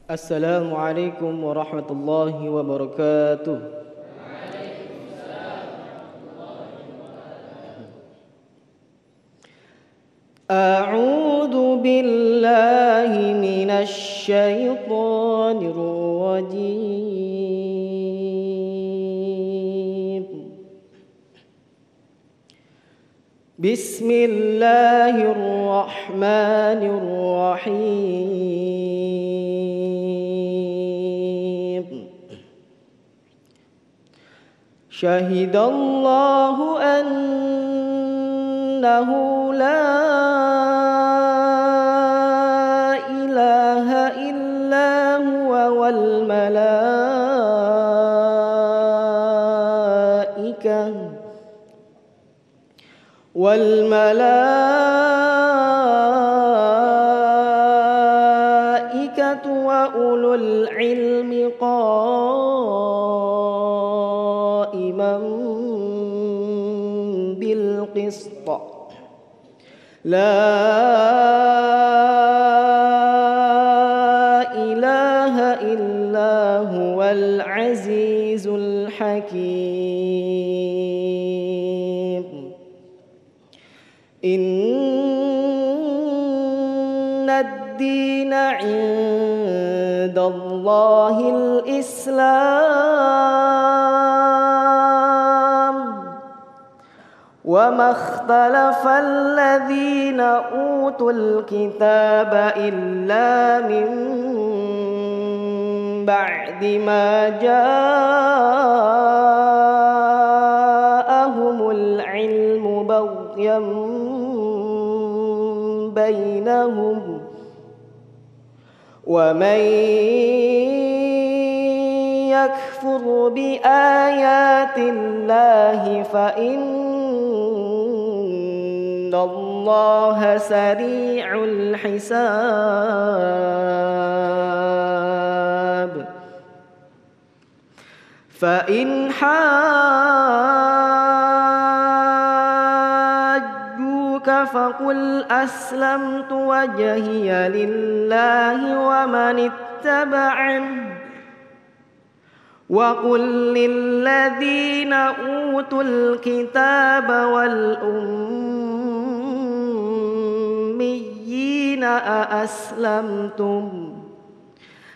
Assalamualaikum warahmatullahi wabarakatuh. A'udzu billahi minasy syaithanir rajim. Bismillahirrahmanirrahim. Syahidallahu annahu la ilaha illa huwa wal malaikatu wa ulul ilmi qa'iman bil qist. La ilaha illa huwal azizul hakim. Innad dina 'indallahil Islam. Wa ma ikhtalafa alladhina utul kitaba illa min ba'di ma ja'ahumul ilmu baghyan bainahum. Wa man yakfur bi ayatillahi fa innallaha sari'ul hisab. Fa in hajjuka faqul aslamtu wajhiya lillahi wa man ittaba'ani wa qul lilladhina utul kitaba wal ummiyina aslamtum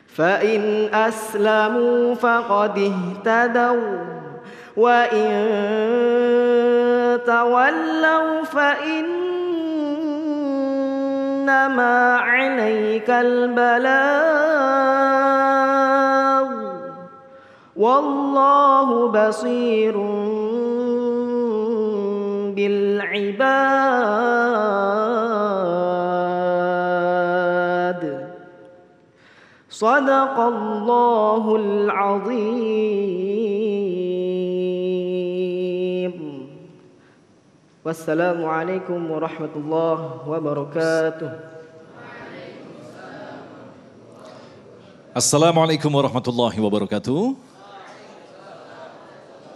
fa in aslamu faqad ihtadaw wa in tawallaw fa innama 'alaikal balagh wallahu basirun bil ibad. Sadaqallahul azim. Wassalamualaikum warahmatullahi wabarakatuh. Assalamualaikum warahmatullahi wabarakatuh.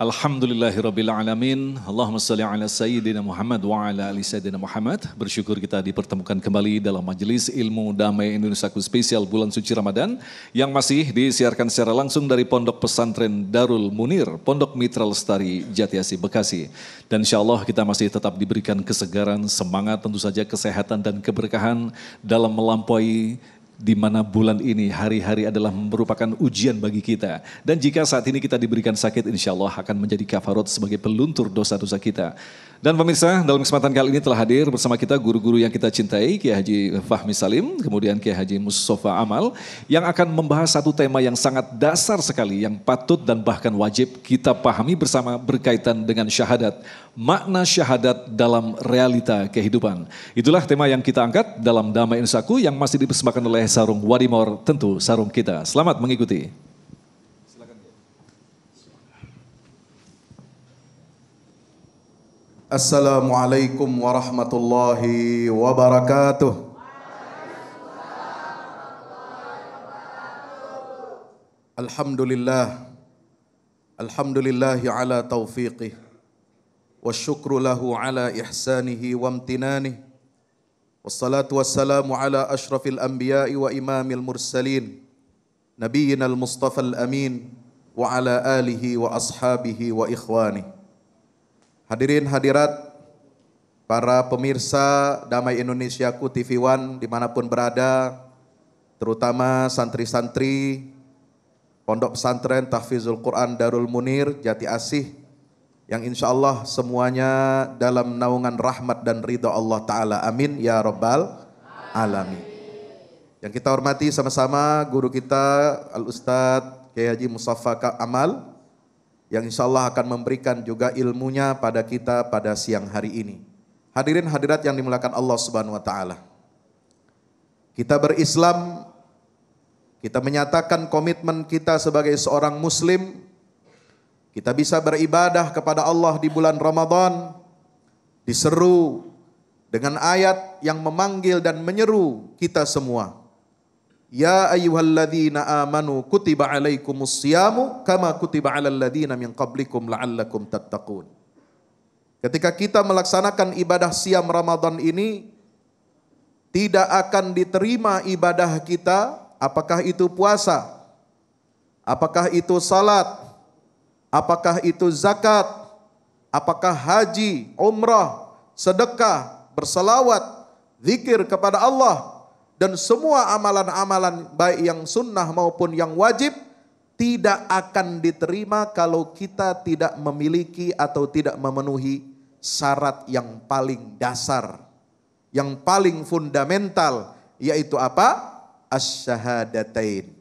Alhamdulillahirabbil alamin. Allahumma shalli ala sayyidina Muhammad wa ala ali sayyidina Muhammad. Bersyukur kita dipertemukan kembali dalam majelis ilmu damai Indonesiaku spesial bulan suci Ramadan yang masih disiarkan secara langsung dari Pondok Pesantren Darul Munir, Pondok Mitra Lestari, Jatiasi, Bekasi. Dan insyaallah kita masih tetap diberikan kesegaran, semangat, tentu saja kesehatan dan keberkahan dalam melampaui di mana bulan ini hari-hari adalah merupakan ujian bagi kita. Dan jika saat ini kita diberikan sakit, insya Allah akan menjadi kafarat sebagai peluntur dosa-dosa kita. Dan pemirsa, dalam kesempatan kali ini telah hadir bersama kita guru-guru yang kita cintai, Kiai Haji Fahmi Salim, kemudian Kiai Haji Mustafa Amal, yang akan membahas satu tema yang sangat dasar sekali, yang patut dan bahkan wajib kita pahami bersama berkaitan dengan syahadat. Makna syahadat dalam realita kehidupan. Itulah tema yang kita angkat dalam Damai Indonesiaku yang masih dipersembahkan oleh Sarung Wadimor, tentu sarung kita. Selamat mengikuti. Assalamualaikum warahmatullahi wabarakatuh. Alhamdulillah. Alhamdulillahi ala taufiqih. Wasyukru lahu ala ihsanihi wa amtinanih. Wassalatu wassalamu ala ashrafil anbiya'i wa imamil mursalin. نبينا المصطفى الأمين وعلى آله وأصحابه وإخوانه. Hadirin hadirat, para pemirsa Damai Indonesiaku TV One dimanapun berada, terutama santri-santri Pondok Pesantren Tahfizul Quran Darul Munir Jati Asih, yang insya Allah semuanya dalam naungan rahmat dan ridha Allah Ta'ala. Amin ya Rabbal Alamin. Yang kita hormati sama-sama guru kita Al-Ustadz Kiai Haji Mustafa Amal, yang insya Allah akan memberikan juga ilmunya pada kita pada siang hari ini. Hadirin hadirat yang dimuliakan Allah Subhanahu wa Ta'ala. Kita berislam, kita menyatakan komitmen kita sebagai seorang muslim. Kita bisa beribadah kepada Allah di bulan Ramadan, diseru dengan ayat yang memanggil dan menyeru kita semua. Ya ayyuhalladzina amanu kutiba alaikumus siyamu kama kutiba alal ladzina min qablikum la'allakum tattaqun. Ketika kita melaksanakan ibadah siam Ramadan ini, tidak akan diterima ibadah kita, apakah itu puasa, apakah itu salat, apakah itu zakat, apakah haji, umrah, sedekah, berselawat, zikir kepada Allah, dan semua amalan-amalan baik yang sunnah maupun yang wajib tidak akan diterima kalau kita tidak memiliki atau tidak memenuhi syarat yang paling dasar, yang paling fundamental, yaitu apa? Asyhadatain,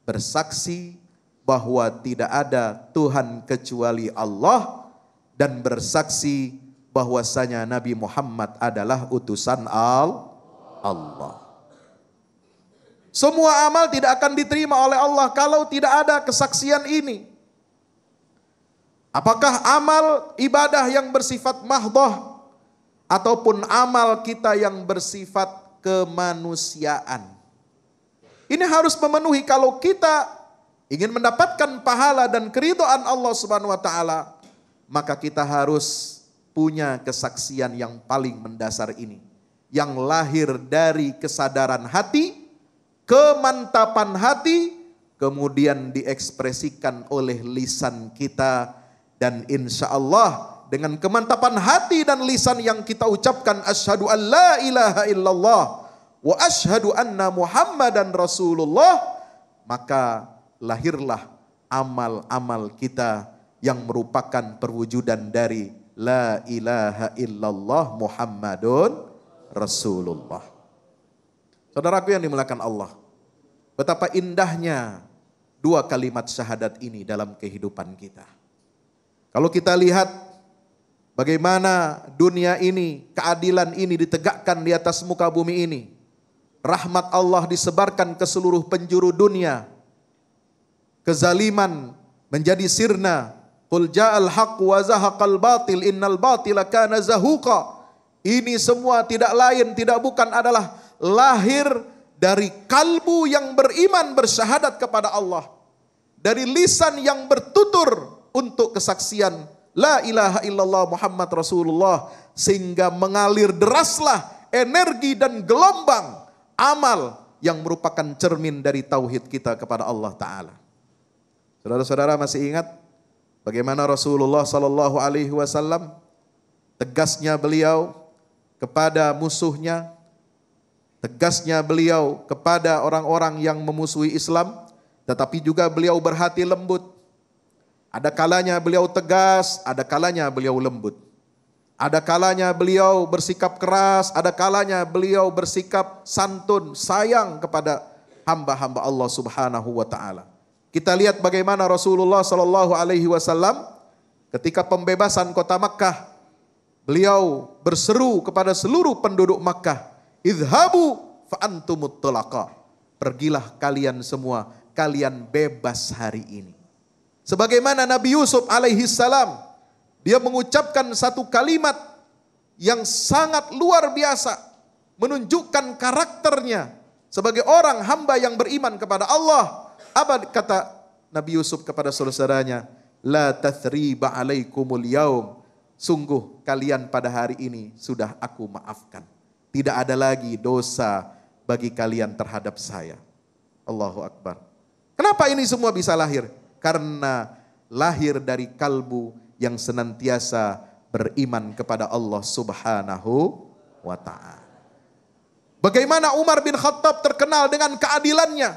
bersaksi bahwa tidak ada Tuhan kecuali Allah, dan bersaksi bahwasanya Nabi Muhammad adalah utusan Allah. Semua amal tidak akan diterima oleh Allah kalau tidak ada kesaksian ini. Apakah amal ibadah yang bersifat mahdhah ataupun amal kita yang bersifat kemanusiaan. Ini harus memenuhi kalau kita ingin mendapatkan pahala dan keridhaan Allah Subhanahu wa Ta'ala, maka kita harus punya kesaksian yang paling mendasar ini, yang lahir dari kesadaran hati, kemantapan hati, kemudian diekspresikan oleh lisan kita, dan insya Allah dengan kemantapan hati dan lisan yang kita ucapkan asyhadu an la ilaha illallah wa asyhadu anna muhammadan rasulullah, maka lahirlah amal-amal kita yang merupakan perwujudan dari la ilaha illallah Muhammadun Rasulullah. Saudaraku yang dimuliakan Allah, betapa indahnya dua kalimat syahadat ini dalam kehidupan kita. Kalau kita lihat bagaimana dunia ini, keadilan ini ditegakkan di atas muka bumi ini, rahmat Allah disebarkan ke seluruh penjuru dunia, kezaliman menjadi sirna, qul ja'al haqq wa zahaqal batil innal batila kana zahuqa. Ini semua tidak lain tidak bukan adalah lahir dari kalbu yang beriman bersyahadat kepada Allah, dari lisan yang bertutur untuk kesaksian la ilaha illallah Muhammad Rasulullah, sehingga mengalir deraslah energi dan gelombang amal yang merupakan cermin dari tauhid kita kepada Allah Ta'ala. Saudara-saudara masih ingat bagaimana Rasulullah Sallallahu Alaihi Wasallam tegasnya beliau kepada musuhnya, tegasnya beliau kepada orang-orang yang memusuhi Islam, tetapi juga beliau berhati lembut. Ada kalanya beliau tegas, ada kalanya beliau lembut. Ada kalanya beliau bersikap keras, ada kalanya beliau bersikap santun, sayang kepada hamba-hamba Allah Subhanahu wa Ta'ala. Kita lihat bagaimana Rasulullah Sallallahu Alaihi Wasallam ketika pembebasan kota Makkah, beliau berseru kepada seluruh penduduk Makkah, idhabu fa antumut tulaqa. Pergilah kalian semua, kalian bebas hari ini. Sebagaimana Nabi Yusuf alaihi salam, dia mengucapkan satu kalimat yang sangat luar biasa, menunjukkan karakternya sebagai orang hamba yang beriman kepada Allah. Apa kata Nabi Yusuf kepada saudaranya? La tathriba alaikumul yaum. Sungguh kalian pada hari ini sudah aku maafkan. Tidak ada lagi dosa bagi kalian terhadap saya. Allahu Akbar. Kenapa ini semua bisa lahir? Karena lahir dari kalbu yang senantiasa beriman kepada Allah Subhanahu wa ta'ala. Bagaimana Umar bin Khattab terkenal dengan keadilannya.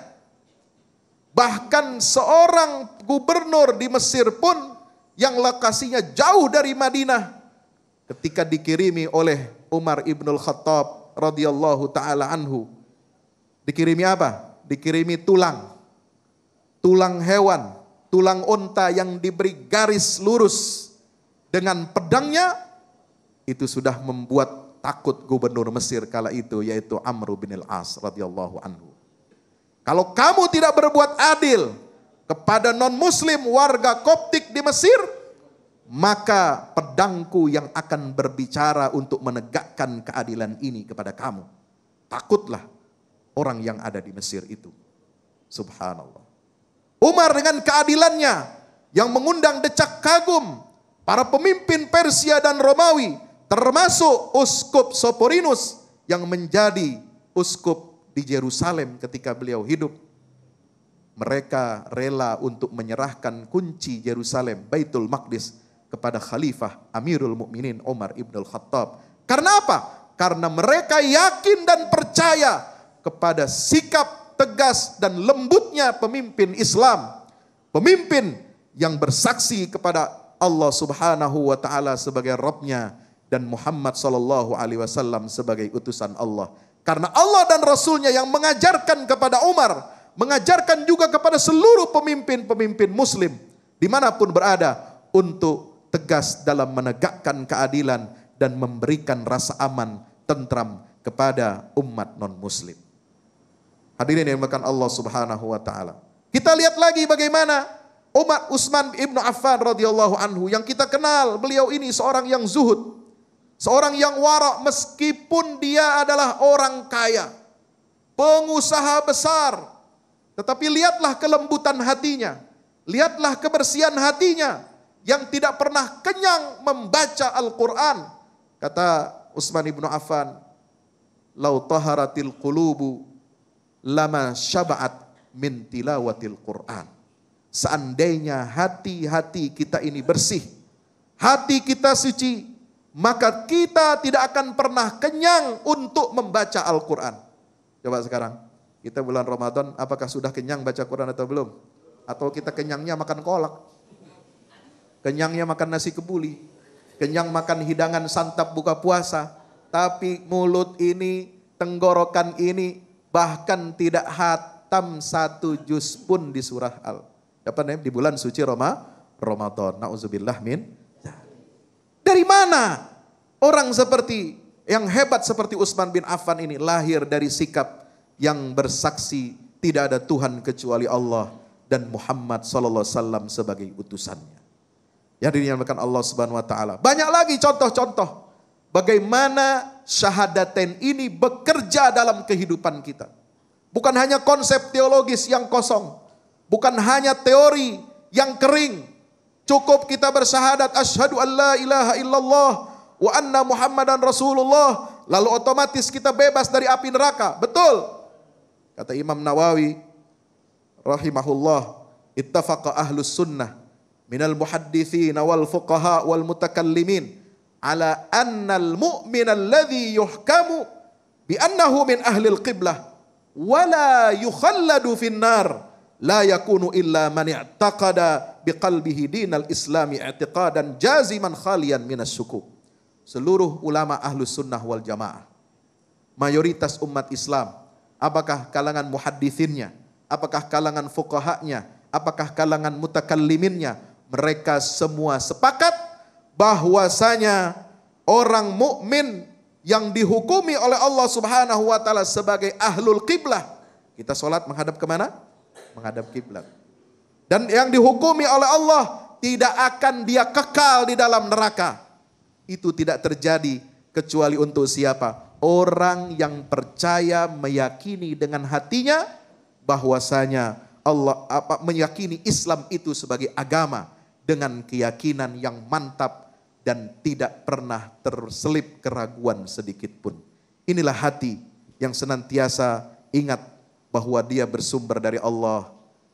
Bahkan seorang gubernur di Mesir pun yang lokasinya jauh dari Madinah, ketika dikirimi oleh Umar ibnul Khattab radhiyallahu ta'ala anhu, dikirimi apa? Dikirimi tulang hewan, tulang unta yang diberi garis lurus dengan pedangnya, itu sudah membuat takut gubernur Mesir kala itu, yaitu Amr bin al-As radhiyallahu anhu. Kalau kamu tidak berbuat adil kepada non-muslim warga Koptik di Mesir, maka pedangku yang akan berbicara untuk menegakkan keadilan ini kepada kamu. Takutlah orang yang ada di Mesir itu. Subhanallah. Umar dengan keadilannya yang mengundang decak kagum para pemimpin Persia dan Romawi, termasuk Uskup Soporinus yang menjadi uskup di Yerusalem ketika beliau hidup. Mereka rela untuk menyerahkan kunci Yerusalem, Baitul Maqdis, kepada Khalifah Amirul Mukminin Umar ibn al-Khattab. Karena apa? Karena mereka yakin dan percaya kepada sikap tegas dan lembutnya pemimpin Islam. Pemimpin yang bersaksi kepada Allah Subhanahu wa ta'ala sebagai Rabbnya dan Muhammad sallallahu alaihi wasallam sebagai utusan Allah. Karena Allah dan Rasulnya yang mengajarkan kepada Umar, mengajarkan juga kepada seluruh pemimpin-pemimpin muslim dimanapun berada, untuk tegas dalam menegakkan keadilan dan memberikan rasa aman, tentram kepada umat non-muslim. Hadirin yang dimuliakan Allah Subhanahu wa ta'ala. Kita lihat lagi bagaimana Utsman ibnu Affan radhiyallahu anhu, yang kita kenal beliau ini seorang yang zuhud, seorang yang wara, meskipun dia adalah orang kaya, pengusaha besar, tetapi lihatlah kelembutan hatinya, lihatlah kebersihan hatinya yang tidak pernah kenyang membaca Al-Quran. Kata Utsman ibnu Affan, "Lau taharatil qulubu lama syaba'at min tilawatil Quran." Seandainya hati-hati kita ini bersih, hati kita suci, maka kita tidak akan pernah kenyang untuk membaca Al-Quran. Coba sekarang, kita bulan Ramadan, apakah sudah kenyang baca Quran atau belum? Atau kita kenyangnya makan kolak, kenyangnya makan nasi kebuli, kenyang makan hidangan santap buka puasa, tapi mulut ini, tenggorokan ini bahkan tidak hatam satu juz pun di surah di bulan suci Ramadan. Nauzubillah min. Dari mana orang seperti yang hebat seperti Utsman bin Affan ini lahir dari sikap yang bersaksi tidak ada Tuhan kecuali Allah dan Muhammad sallallahu alaihi wasallam sebagai utusannya. Yang dinyatakan Allah Subhanahu wa taala. Banyak lagi contoh-contoh bagaimana syahadatain ini bekerja dalam kehidupan kita. Bukan hanya konsep teologis yang kosong, bukan hanya teori yang kering. Cukup kita bersyahadat asyhadu an la ilaha illallah wa anna Muhammadan Rasulullah, lalu otomatis kita bebas dari api neraka. Betul. Kata Imam Nawawi rahimahullah, ittafaqa ahlus sunnah minal muhaddithin wal fuqaha wal mutakallimin ala annal mu'min alladhi yuhkamu bi annahu min ahli al-qiblah wala yukhalladu finnar la yakunu illa man i'taqada biqalbihi dinal islami i'tiqadan jaziman khalian minas syukuk. Seluruh ulama ahlus sunnah wal jamaah, mayoritas umat Islam, apakah kalangan muhaddithinnya, apakah kalangan fuqahanya, apakah kalangan mutakalliminnya, mereka semua sepakat bahwasanya orang mukmin yang dihukumi oleh Allah Subhanahu wa taala sebagai ahlul qiblah, kita sholat menghadap kemana? Menghadap kiblat. Dan yang dihukumi oleh Allah tidak akan dia kekal di dalam neraka. Itu tidak terjadi kecuali untuk siapa? Orang yang percaya, meyakini dengan hatinya bahwasanya Allah meyakini Islam itu sebagai agama dengan keyakinan yang mantap dan tidak pernah terselip keraguan sedikit pun. Inilah hati yang senantiasa ingat bahwa dia bersumber dari Allah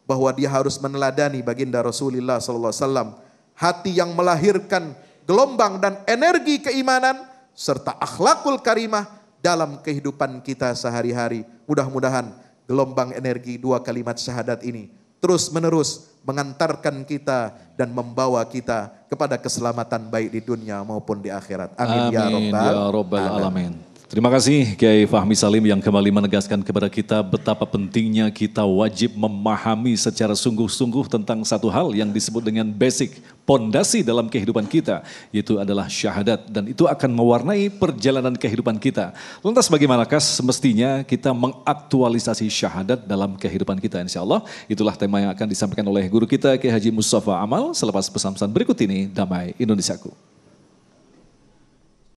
bahwa dia harus meneladani baginda Rasulullah SAW. Hati yang melahirkan gelombang dan energi keimanan serta akhlakul karimah dalam kehidupan kita sehari-hari. Mudah-mudahan gelombang energi dua kalimat syahadat ini terus menerus mengantarkan kita dan membawa kita kepada keselamatan baik di dunia maupun di akhirat. Amin, Amin ya Rabbal Alamin. Terima kasih Kiai Fahmi Salim yang kembali menegaskan kepada kita betapa pentingnya kita wajib memahami secara sungguh-sungguh tentang satu hal yang disebut dengan basic, pondasi dalam kehidupan kita, yaitu adalah syahadat, dan itu akan mewarnai perjalanan kehidupan kita. Lantas bagaimanakah semestinya kita mengaktualisasi syahadat dalam kehidupan kita? Insya Allah itulah tema yang akan disampaikan oleh guru kita Kiai Haji Mustafa Amal selepas pesan-pesan berikut ini. Damai Indonesiaku.